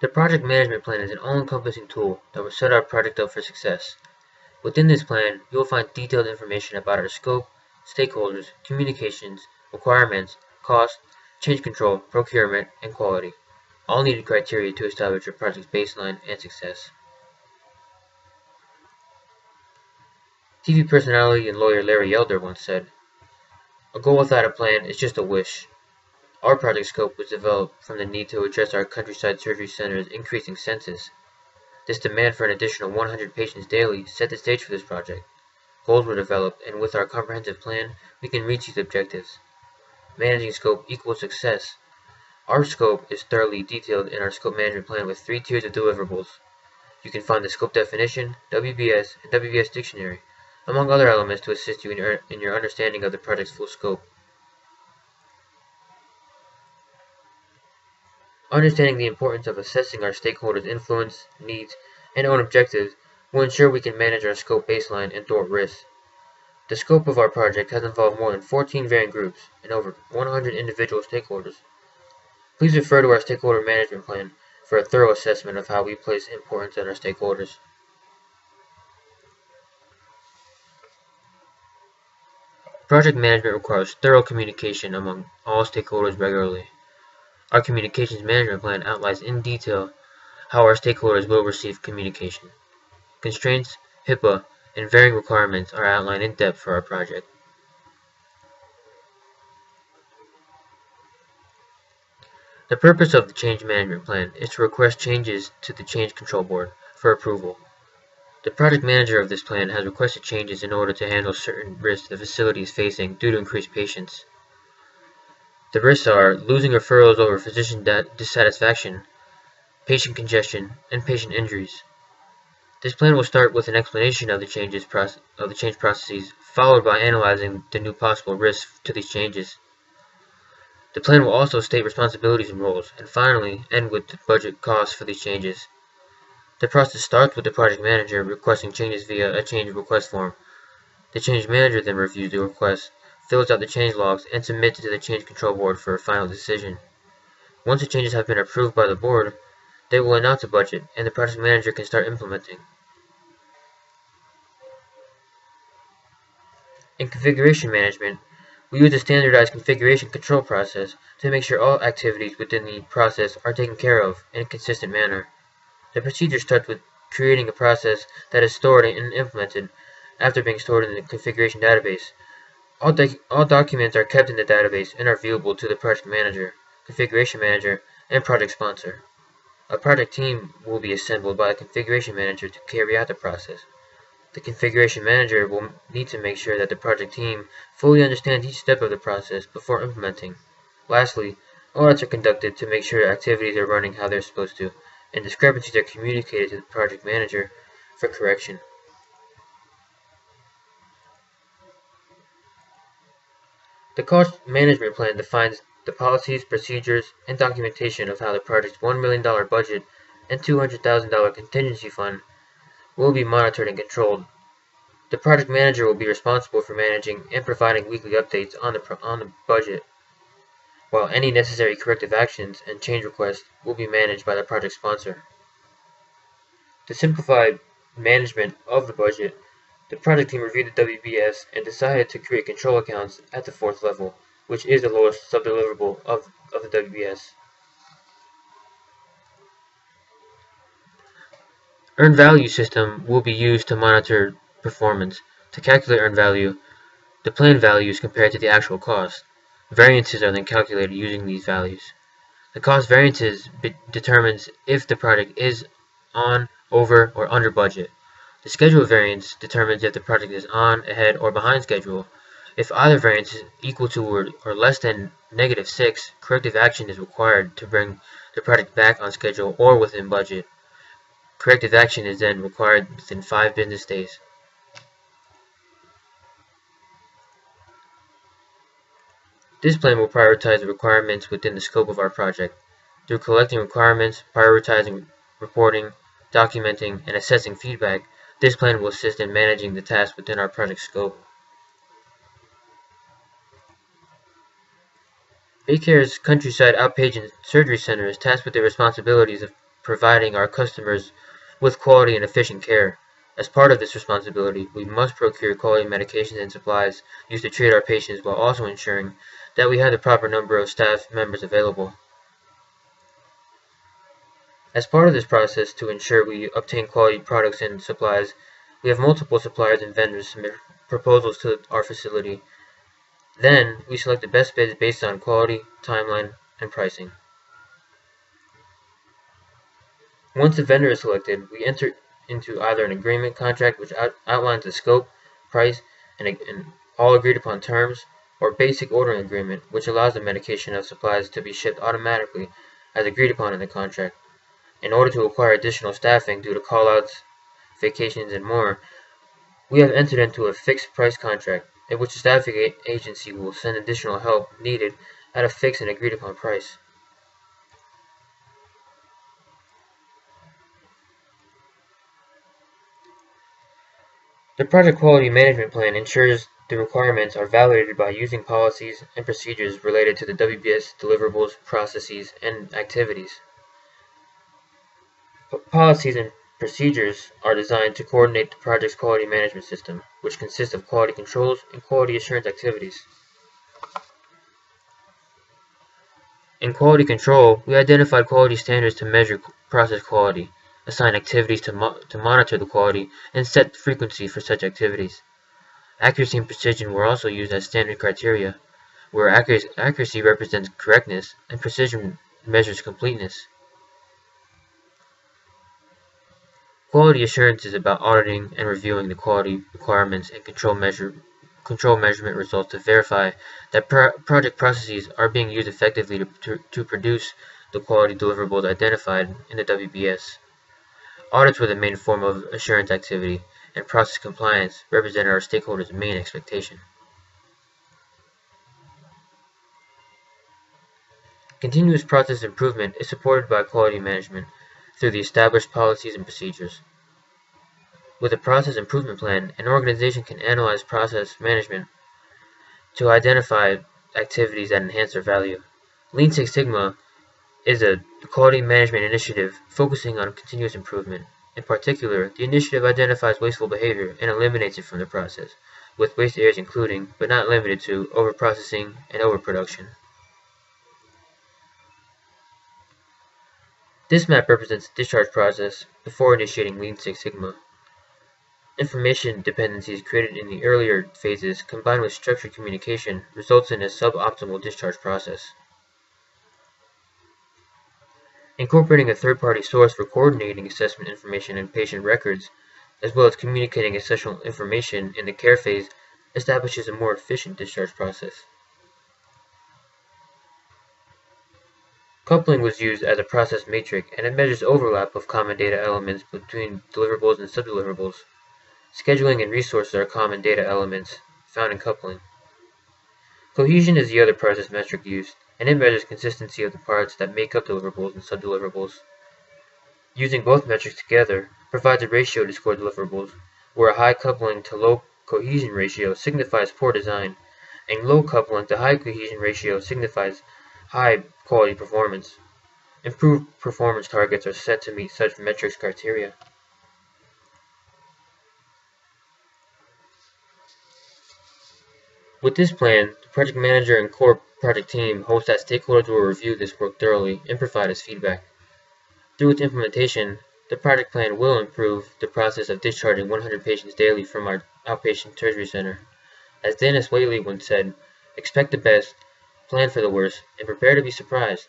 The project management plan is an all-encompassing tool that will set our project up for success. Within this plan, you will find detailed information about our scope, stakeholders, communications, requirements, cost, change control, procurement, and quality, all needed criteria to establish your project's baseline and success. TV personality and lawyer Larry Elder once said, "A goal without a plan is just a wish." Our project scope was developed from the need to address our countryside surgery center's increasing census. This demand for an additional 100 patients daily set the stage for this project. Goals were developed, and with our comprehensive plan, we can reach these objectives. Managing scope equals success. Our scope is thoroughly detailed in our scope management plan with 3 tiers of deliverables. You can find the scope definition, WBS, and WBS dictionary, among other elements to assist you in your understanding of the project's full scope. Understanding the importance of assessing our stakeholders' influence, needs, and own objectives will ensure we can manage our scope baseline and thwart risks. The scope of our project has involved more than 14 varying groups and over 100 individual stakeholders. Please refer to our stakeholder management plan for a thorough assessment of how we place importance on our stakeholders. Project management requires thorough communication among all stakeholders regularly. Our communications management plan outlines in detail how our stakeholders will receive communication. Constraints, HIPAA, and varying requirements are outlined in depth for our project. The purpose of the change management plan is to request changes to the change control board for approval. The project manager of this plan has requested changes in order to handle certain risks the facility is facing due to increased patients. The risks are losing referrals over physician dissatisfaction, patient congestion, and patient injuries. This plan will start with an explanation of the change processes, followed by analyzing the new possible risks to these changes. The plan will also state responsibilities and roles, and finally end with the budget costs for these changes. The process starts with the project manager requesting changes via a change request form. The change manager then reviews the request, fills out the change logs, and submits it to the change control board for a final decision. Once the changes have been approved by the board, they will announce a budget, and the project manager can start implementing. In configuration management, we use a standardized configuration control process to make sure all activities within the process are taken care of in a consistent manner. The procedure starts with creating a process that is stored and implemented after being stored in the configuration database. All documents are kept in the database and are viewable to the project manager, configuration manager, and project sponsor. A project team will be assembled by a configuration manager to carry out the process. The configuration manager will need to make sure that the project team fully understands each step of the process before implementing. Lastly, audits are conducted to make sure activities are running how they're supposed to, and discrepancies are communicated to the project manager for correction. The cost management plan defines the policies, procedures, and documentation of how the project's $1 million budget and $200,000 contingency fund will be monitored and controlled. The project manager will be responsible for managing and providing weekly updates on the budget, while any necessary corrective actions and change requests will be managed by the project sponsor. To simplify management of the budget, the project team reviewed the WBS and decided to create control accounts at the 4th level, which is the lowest subdeliverable of the WBS. Earned value system will be used to monitor performance. To calculate earned value, the planned values compared to the actual cost. Variances are then calculated using these values. The cost variances determines if the project is on, over, or under budget. The schedule variance determines if the project is on, ahead, or behind schedule. If either variance is equal to or less than -6, corrective action is required to bring the project back on schedule or within budget. Corrective action is then required within 5 business days. This plan will prioritize the requirements within the scope of our project. Through collecting requirements, prioritizing, reporting, documenting, and assessing feedback, this plan will assist in managing the tasks within our project scope. Baycare's Countryside Outpatient Surgery Center is tasked with the responsibilities of providing our customers with quality and efficient care. As part of this responsibility, we must procure quality medications and supplies used to treat our patients while also ensuring that we have the proper number of staff members available. As part of this process, to ensure we obtain quality products and supplies, we have multiple suppliers and vendors submit proposals to our facility. Then, we select the best bids based on quality, timeline, and pricing. Once the vendor is selected, we enter into either an agreement contract which outlines the scope, price, and all agreed upon terms, or basic ordering agreement which allows the medication of supplies to be shipped automatically as agreed upon in the contract. In order to acquire additional staffing due to callouts, vacations, and more, we have entered into a fixed price contract in which the staffing agency will send additional help needed at a fixed and agreed upon price. The project quality management plan ensures the requirements are validated by using policies and procedures related to the WBS deliverables, processes, and activities. Policies and procedures are designed to coordinate the project's quality management system, which consists of quality controls and quality assurance activities. In quality control, we identified quality standards to measure process quality, assign activities to monitor the quality, and set the frequency for such activities. Accuracy and precision were also used as standard criteria, where accuracy represents correctness and precision measures completeness. Quality assurance is about auditing and reviewing the quality requirements and control measurement results to verify that project processes are being used effectively to produce the quality deliverables identified in the WBS. Audits were the main form of assurance activity, and process compliance represented our stakeholders' main expectation. Continuous process improvement is supported by quality management through the established policies and procedures. With a process improvement plan, an organization can analyze process management to identify activities that enhance their value. Lean Six Sigma is a quality management initiative focusing on continuous improvement. In particular, the initiative identifies wasteful behavior and eliminates it from the process, with waste areas including, but not limited to, overprocessing and overproduction. This map represents the discharge process before initiating Lean Six Sigma. Information dependencies created in the earlier phases combined with structured communication results in a suboptimal discharge process. Incorporating a third-party source for coordinating assessment information and patient records, as well as communicating essential information in the care phase, establishes a more efficient discharge process. Coupling was used as a process matrix, and it measures overlap of common data elements between deliverables and subdeliverables. Scheduling and resources are common data elements found in coupling. Cohesion is the other process metric used, and it measures consistency of the parts that make up deliverables and subdeliverables. Using both metrics together provides a ratio to score deliverables, where a high coupling to low cohesion ratio signifies poor design, and low coupling to high cohesion ratio signifies high quality performance. Improved performance targets are set to meet such metrics criteria. With this plan, the project manager and core project team hopes that stakeholders will review this work thoroughly and provide us feedback. Through its implementation, the project plan will improve the process of discharging 100 patients daily from our outpatient surgery center. As Dennis Whaley once said, expect the best, plan for the worst, and prepare to be surprised.